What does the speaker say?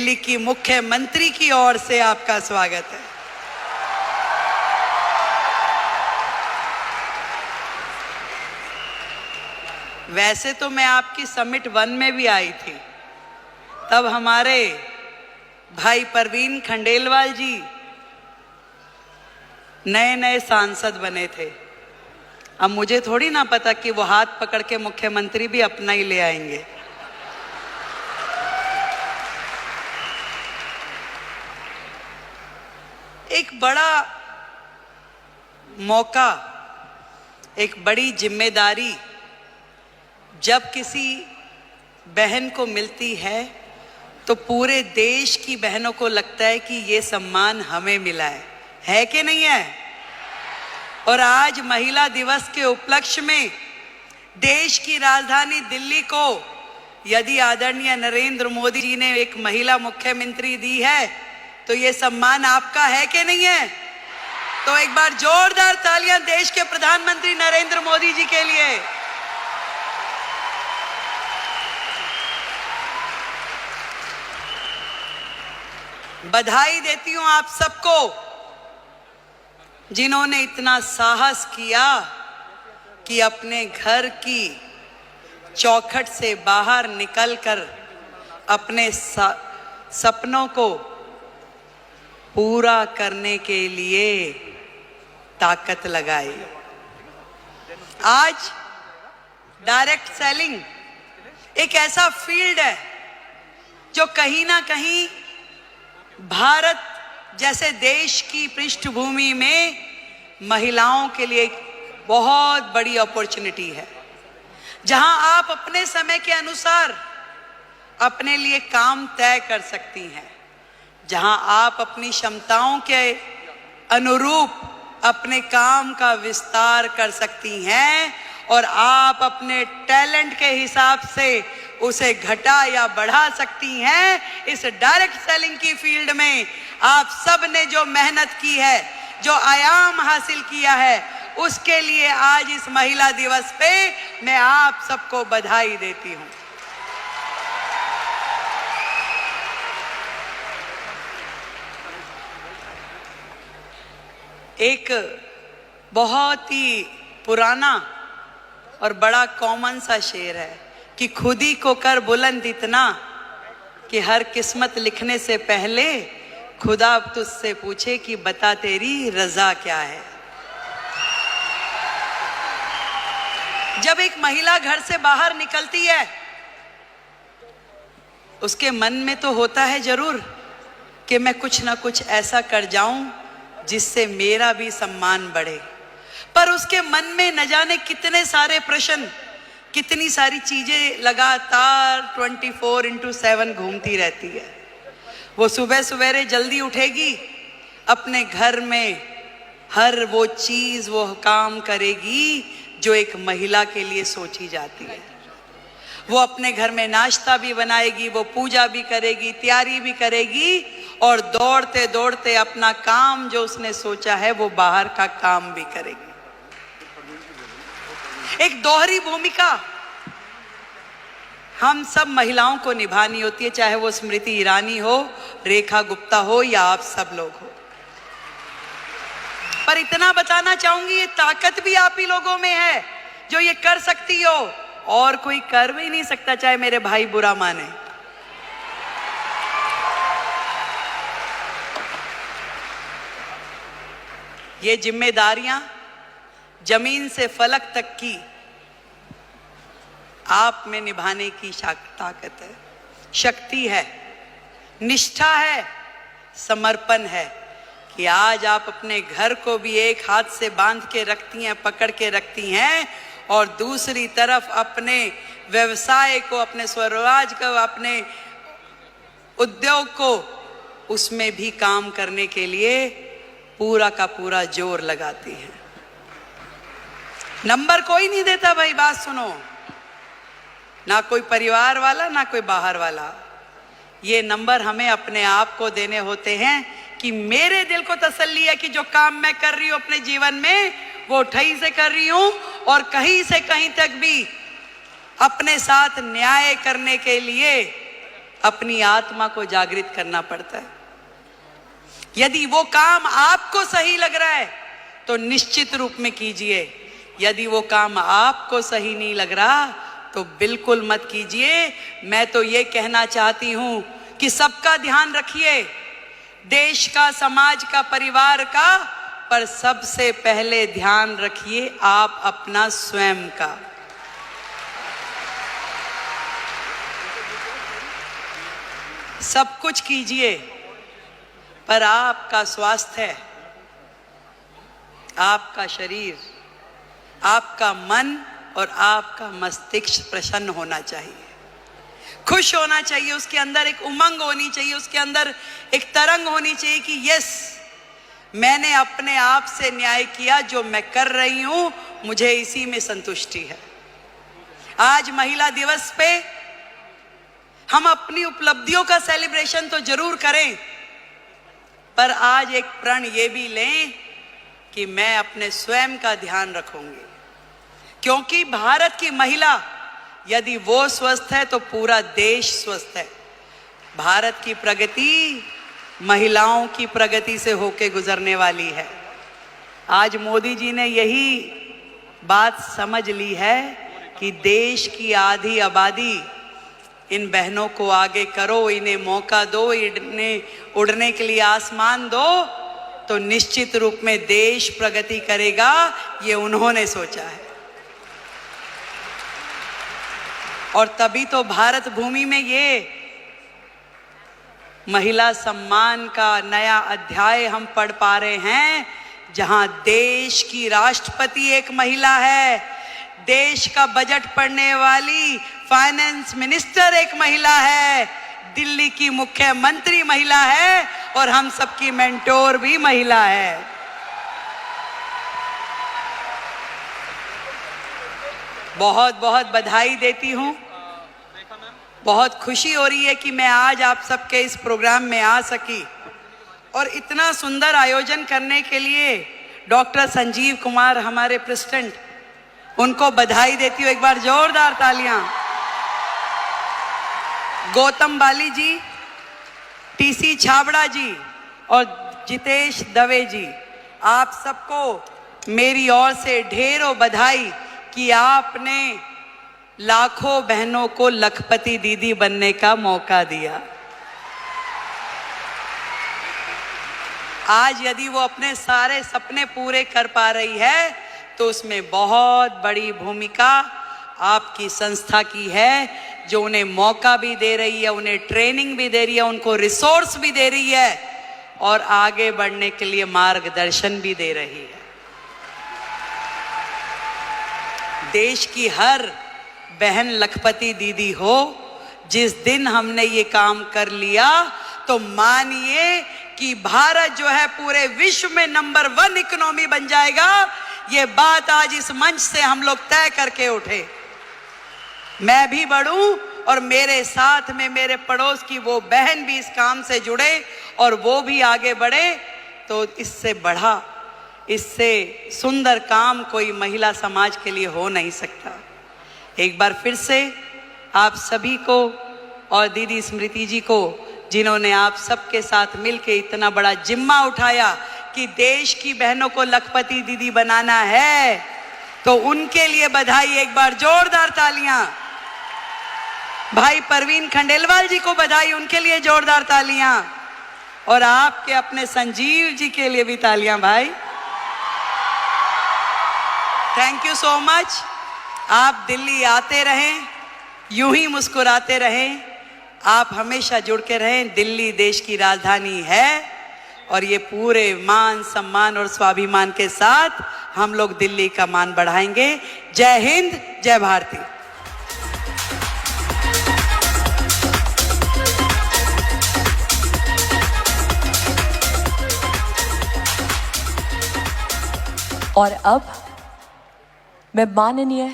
दिल्ली की मुख्यमंत्री की ओर से आपका स्वागत है। वैसे तो मैं आपकी समिट 1 में भी आई थी, तब हमारे भाई परवीन खंडेलवाल जी नए नए सांसद बने थे। अब मुझे थोड़ी ना पता कि वो हाथ पकड़ के मुख्यमंत्री भी अपना ही ले आएंगे। एक बड़ा मौका, एक बड़ी जिम्मेदारी जब किसी बहन को मिलती है तो पूरे देश की बहनों को लगता है कि ये सम्मान हमें मिला है कि नहीं है? और आज महिला दिवस के उपलक्ष्य में देश की राजधानी दिल्ली को यदि आदरणीय नरेंद्र मोदी जी ने एक महिला मुख्यमंत्री दी है तो ये सम्मान आपका है कि नहीं है? तो एक बार जोरदार तालियां देश के प्रधानमंत्री नरेंद्र मोदी जी के लिए। बधाई देती हूं आप सबको जिन्होंने इतना साहस किया कि अपने घर की चौखट से बाहर निकलकर अपने सपनों को पूरा करने के लिए ताकत लगाई। आज डायरेक्ट सेलिंग एक ऐसा फील्ड है जो कहीं ना कहीं भारत जैसे देश की पृष्ठभूमि में महिलाओं के लिए एक बहुत बड़ी अपॉर्चुनिटी है, जहां आप अपने समय के अनुसार अपने लिए काम तय कर सकती हैं, जहां आप अपनी क्षमताओं के अनुरूप अपने काम का विस्तार कर सकती हैं और आप अपने टैलेंट के हिसाब से उसे घटा या बढ़ा सकती हैं। इस डायरेक्ट सेलिंग की फील्ड में आप सब ने जो मेहनत की है, जो आयाम हासिल किया है, उसके लिए आज इस महिला दिवस पे मैं आप सबको बधाई देती हूं। एक बहुत ही पुराना और बड़ा कॉमन सा शेर है कि खुद ही को कर बुलंद इतना कि हर किस्मत लिखने से पहले खुदा तुझसे पूछे कि बता तेरी रजा क्या है। जब एक महिला घर से बाहर निकलती है उसके मन में तो होता है जरूर कि मैं कुछ ना कुछ ऐसा कर जाऊं जिससे मेरा भी सम्मान बढ़े, पर उसके मन में न जाने कितने सारे प्रश्न, कितनी सारी चीजें लगातार 24/7 घूमती रहती है। वो सुबह सवेरे जल्दी उठेगी, अपने घर में हर वो चीज, वो काम करेगी जो एक महिला के लिए सोची जाती है। वो अपने घर में नाश्ता भी बनाएगी, वो पूजा भी करेगी, तैयारी भी करेगी और दौड़ते दौड़ते अपना काम जो उसने सोचा है वो बाहर का काम भी करेगी। एक दोहरी भूमिका हम सब महिलाओं को निभानी होती है, चाहे वो स्मृति ईरानी हो, रेखा गुप्ता हो या आप सब लोग हो। पर इतना बताना चाहूंगी, ये ताकत भी आप ही लोगों में है जो ये कर सकती हो, और कोई कर भी नहीं सकता, चाहे मेरे भाई बुरा माने। ये जिम्मेदारियां जमीन से फलक तक की आप में निभाने की ताकत है, शक्ति है, निष्ठा है, समर्पण है कि आज आप अपने घर को भी एक हाथ से बांध के रखती हैं, पकड़ के रखती हैं, और दूसरी तरफ अपने व्यवसाय को, अपने स्वरोजगार को, अपने उद्योग को, उसमें भी काम करने के लिए पूरा का पूरा जोर लगाती हैं। नंबर कोई नहीं देता भाई, बात सुनो, ना कोई परिवार वाला ना कोई बाहर वाला। ये नंबर हमें अपने आप को देने होते हैं कि मेरे दिल को तसल्ली है कि जो काम मैं कर रही हूं अपने जीवन में वो ठही से कर रही हूं, और कहीं से कहीं तक भी अपने साथ न्याय करने के लिए अपनी आत्मा को जागृत करना पड़ता है। यदि वो काम आपको सही लग रहा है तो निश्चित रूप में कीजिए, यदि वो काम आपको सही नहीं लग रहा तो बिल्कुल मत कीजिए। मैं तो ये कहना चाहती हूं कि सबका ध्यान रखिए, देश का, समाज का, परिवार का, पर सबसे पहले ध्यान रखिए आप अपना स्वयं का। सब कुछ कीजिए पर आपका स्वास्थ्य, आपका शरीर, आपका मन और आपका मस्तिष्क प्रसन्न होना चाहिए, खुश होना चाहिए, उसके अंदर एक उमंग होनी चाहिए, उसके अंदर एक तरंग होनी चाहिए कि यस, मैंने अपने आप से न्याय किया, जो मैं कर रही हूं मुझे इसी में संतुष्टि है। आज महिला दिवस पे हम अपनी उपलब्धियों का सेलिब्रेशन तो जरूर करें, पर आज एक प्रण ये भी लें कि मैं अपने स्वयं का ध्यान रखूंगी, क्योंकि भारत की महिला यदि वो स्वस्थ है तो पूरा देश स्वस्थ है। भारत की प्रगति महिलाओं की प्रगति से होके गुजरने वाली है। आज मोदी जी ने यही बात समझ ली है कि देश की आधी आबादी, इन बहनों को आगे करो, इन्हें मौका दो, इन्हें उड़ने के लिए आसमान दो, तो निश्चित रूप में देश प्रगति करेगा। ये उन्होंने सोचा है और तभी तो भारत भूमि में ये महिला सम्मान का नया अध्याय हम पढ़ पा रहे हैं, जहां देश की राष्ट्रपति एक महिला है, देश का बजट पढ़ने वाली फाइनेंस मिनिस्टर एक महिला है, दिल्ली की मुख्यमंत्री महिला है और हम सबकी मेंटोर भी महिला है। बहुत बहुत बधाई देती हूं, बहुत खुशी हो रही है कि मैं आज आप सबके इस प्रोग्राम में आ सकी और इतना सुंदर आयोजन करने के लिए डॉक्टर संजीव कुमार हमारे प्रेसिडेंट, उनको बधाई देती हूँ। एक बार जोरदार तालियां। गौतम बाली जी, टीसी छाबड़ा जी और जितेश दवे जी, आप सबको मेरी ओर से ढेरों बधाई कि आपने लाखों बहनों को लखपति दीदी बनने का मौका दिया। आज यदि वो अपने सारे सपने पूरे कर पा रही है तो उसमें बहुत बड़ी भूमिका आपकी संस्था की है, जो उन्हें मौका भी दे रही है, उन्हें ट्रेनिंग भी दे रही है, उनको रिसोर्स भी दे रही है और आगे बढ़ने के लिए मार्गदर्शन भी दे रही है। देश की हर बहन लखपति दीदी हो। जिस दिन हमने ये काम कर लिया तो मानिए कि भारत जो है पूरे विश्व में नंबर 1 इकोनॉमी बन जाएगा। ये बात आज इस मंच से हम लोग तय करके उठे। मैं भी बढ़ूं और मेरे साथ में मेरे पड़ोस की वो बहन भी इस काम से जुड़े और वो भी आगे बढ़े, तो इससे बढ़ा, इससे सुंदर काम कोई महिला समाज के लिए हो नहीं सकता। एक बार फिर से आप सभी को और दीदी स्मृति जी को, जिन्होंने आप सबके साथ मिलके इतना बड़ा जिम्मा उठाया कि देश की बहनों को लखपति दीदी बनाना है, तो उनके लिए बधाई। एक बार जोरदार तालियां। भाई परवीन खंडेलवाल जी को बधाई, उनके लिए जोरदार तालियां। और आपके अपने संजीव जी के लिए भी तालियां भाई। Thank you so much. आप दिल्ली आते रहें, यूं ही मुस्कुराते रहें, आप हमेशा जुड़ के रहें। दिल्ली देश की राजधानी है और ये पूरे मान सम्मान और स्वाभिमान के साथ हम लोग दिल्ली का मान बढ़ाएंगे। जय हिंद, जय भारती। और अब मैं माननीय